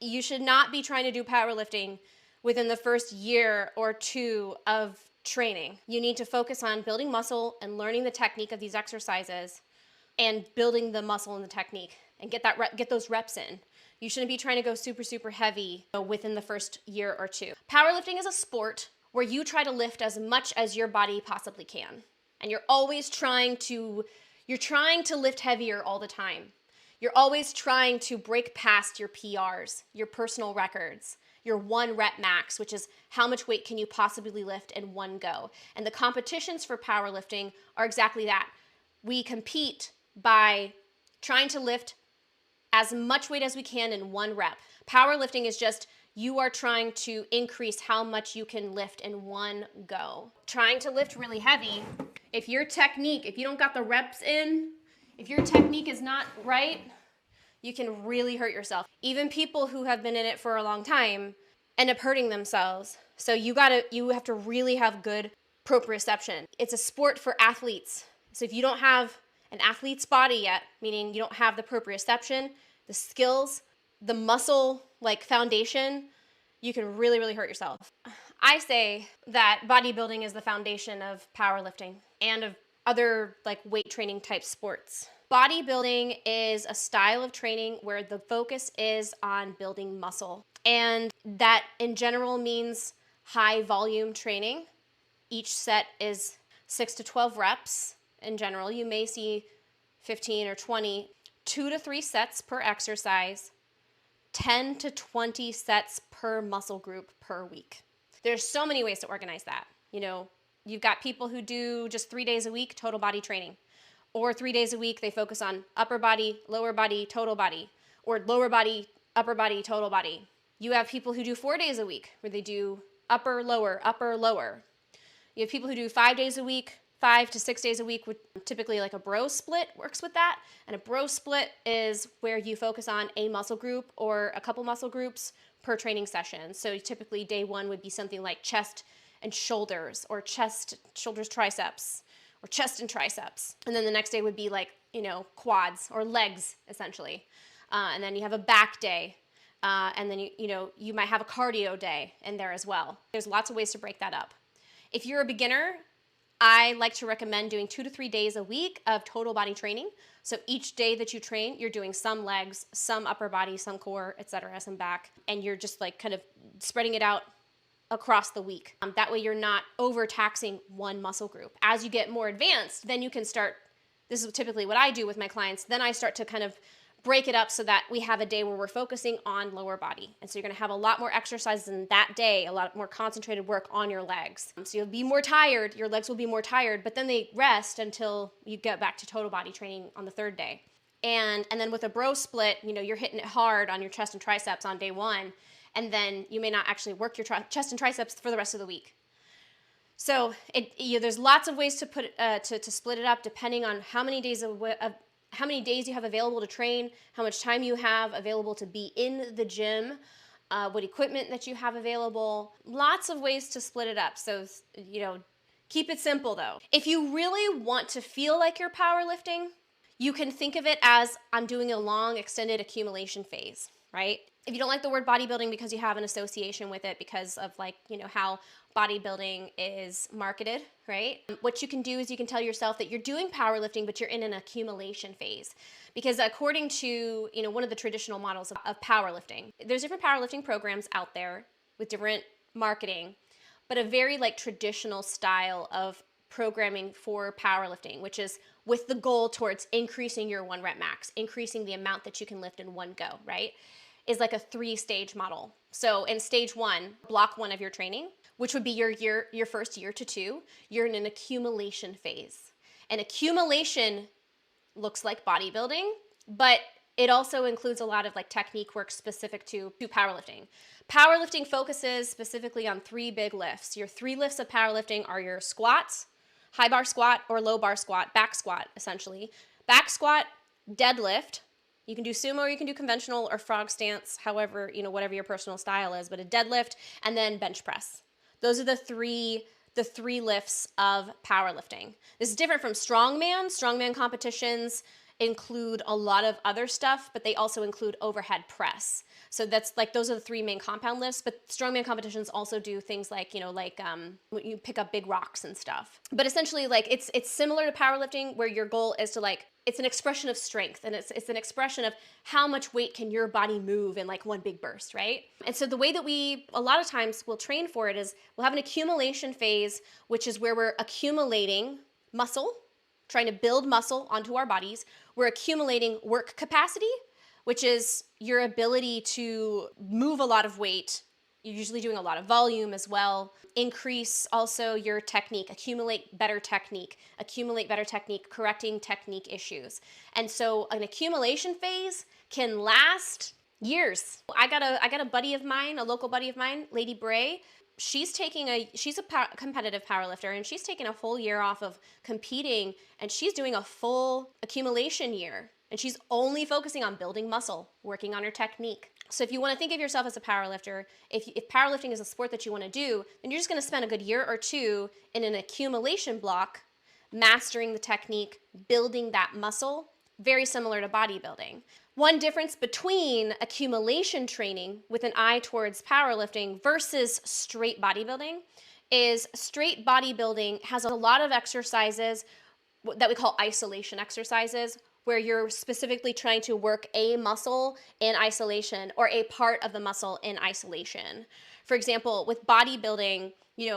You should not be trying to do powerlifting within the first year or two of training. You need to focus on building muscle and learning the technique of these exercises and building the muscle and the technique and get those reps in. You shouldn't be trying to go super, super heavy within the first year or two. Powerlifting is a sport where you try to lift as much as your body possibly can. And you're trying to lift heavier all the time. You're always trying to break past your PRs, your personal records, your 1 rep max, which is how much weight can you possibly lift in one go. And the competitions for powerlifting are exactly that. We compete by trying to lift as much weight as we can in 1 rep. Powerlifting is just you are trying to increase how much you can lift in one go. Trying to lift really heavy, if you don't got the reps in, if your technique is not right, you can really hurt yourself. Even people who have been in it for a long time end up hurting themselves. So you have to really have good proprioception. It's a sport for athletes. So if you don't have an athlete's body yet, meaning you don't have the proprioception, the skills, the muscle foundation, you can really, really hurt yourself. I say that bodybuilding is the foundation of powerlifting and of other weight training type sports. Bodybuilding is a style of training where the focus is on building muscle. And that in general means high volume training. Each set is 6 to 12 reps. In general, you may see 15 or 20, 2 to 3 sets per exercise, 10 to 20 sets per muscle group per week. There's so many ways to organize that. You've got people who do just 3 days a week total body training, or 3 days a week they focus on upper body, lower body, total body, or lower body, upper body, total body. You have people who do 4 days a week where they do upper, lower, upper, lower. You have people who do 5 days a week, 5 to 6 days a week, typically a bro split works with that. And a bro split is where you focus on a muscle group or a couple muscle groups per training session. So typically day 1 would be something like chest and shoulders, or chest, shoulders, triceps, or chest and triceps. And then the next day would be quads or legs essentially. And then you have a back day. And then you might have a cardio day in there as well. There's lots of ways to break that up. If you're a beginner, I like to recommend doing 2 to 3 days a week of total body training. So each day that you train, you're doing some legs, some upper body, some core, etc., some back, and you're just kind of spreading it out across the week. That way you're not overtaxing one muscle group. As you get more advanced, then you can start, this is typically what I do with my clients, then I start to kind of break it up so that we have a day where we're focusing on lower body. And so you're gonna have a lot more exercises in that day, a lot more concentrated work on your legs. So you'll be more tired, your legs will be more tired, but then they rest until you get back to total body training on the 3rd day. And then with a bro split, you're hitting it hard on your chest and triceps on day 1, and then you may not actually work your chest and triceps for the rest of the week. So there's lots of ways to put to split it up depending on how many days you have available to train, how much time you have available to be in the gym, what equipment that you have available. Lots of ways to split it up. So, keep it simple though. If you really want to feel like you're powerlifting, you can think of it as I'm doing a long extended accumulation phase, right? If you don't like the word bodybuilding because you have an association with it because of how bodybuilding is marketed, right? What you can do is you can tell yourself that you're doing powerlifting, but you're in an accumulation phase. Because according to, one of the traditional models of powerlifting, there's different powerlifting programs out there with different marketing, but a very traditional style of programming for powerlifting, which is with the goal towards increasing your 1 rep max, increasing the amount that you can lift in one go, right? Is a 3-stage model. So in stage 1, block 1 of your training, which would be your first year to 2, you're in an accumulation phase. And accumulation looks like bodybuilding, but it also includes a lot of technique work specific to powerlifting. Powerlifting focuses specifically on 3 big lifts. Your 3 lifts of powerlifting are your squats, high bar squat or low bar squat, back squat essentially. Back squat, deadlift. You can do sumo or you can do conventional or frog stance, however, whatever your personal style is, but a deadlift and then bench press. Those are the three lifts of powerlifting. This is different from strongman. Strongman competitions include a lot of other stuff, but they also include overhead press. So that's like, those are the three main compound lifts, but strongman competitions also do things like, when you pick up big rocks and stuff. But essentially, like, it's similar to powerlifting, where your goal is to, like, it's an expression of strength, and it's an expression of how much weight can your body move in like one big burst, right? And so the way that we a lot of times will train for it is we'll have an accumulation phase, which is where we're accumulating muscle, trying to build muscle onto our bodies. We're accumulating work capacity, which is your ability to move a lot of weight. You're usually doing a lot of volume as well. Increase also your technique, accumulate better technique, correcting technique issues. And so an accumulation phase can last years. I got a buddy of mine, a local buddy of mine, Lady Bray. She's a competitive powerlifter, and she's taken a whole year off of competing, and she's doing a full accumulation year. And she's only focusing on building muscle, working on her technique. So if you want to think of yourself as a powerlifter, if powerlifting is a sport that you want to do, then you're just going to spend a good year or two in an accumulation block, mastering the technique, building that muscle, very similar to bodybuilding. One difference between accumulation training with an eye towards powerlifting versus straight bodybuilding is straight bodybuilding has a lot of exercises that we call isolation exercises, where you're specifically trying to work a muscle in isolation or a part of the muscle in isolation. For example, with bodybuilding,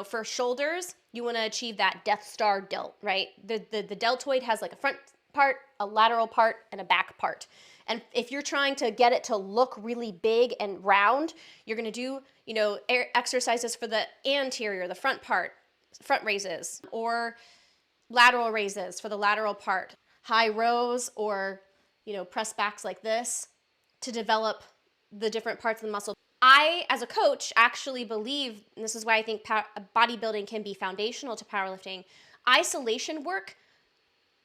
for shoulders, you want to achieve that Death Star delt, right? The deltoid has like a front part, a lateral part, and a back part. And if you're trying to get it to look really big and round, you're going to do, exercises for the anterior, the front part, front raises, or lateral raises for the lateral part, high rows, or, press backs like this to develop the different parts of the muscle. I, as a coach, actually believe, and this is why I think bodybuilding can be foundational to powerlifting, isolation work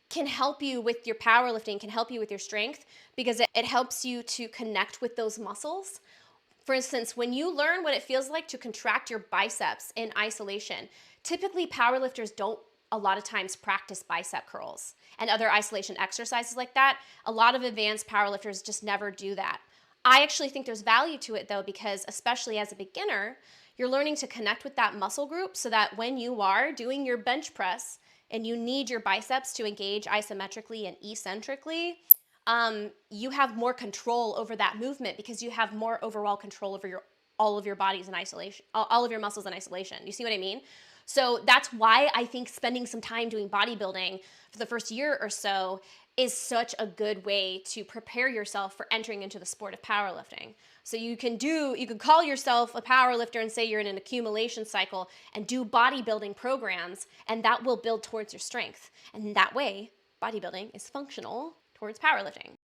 can help you with your powerlifting, can help you with your strength, because it helps you to connect with those muscles. For instance, when you learn what it feels like to contract your biceps in isolation, typically powerlifters don't a lot of times practice bicep curls and other isolation exercises like that. A lot of advanced powerlifters just never do that. I actually think there's value to it though, because especially as a beginner, you're learning to connect with that muscle group so that when you are doing your bench press and you need your biceps to engage isometrically and eccentrically, you have more control over that movement because you have more overall control over all of your bodies in isolation, all of your muscles in isolation. You see what I mean? So that's why I think spending some time doing bodybuilding for the first year or so is such a good way to prepare yourself for entering into the sport of powerlifting. So you can call yourself a powerlifter and say you're in an accumulation cycle and do bodybuilding programs, and that will build towards your strength. And that way, bodybuilding is functional towards powerlifting.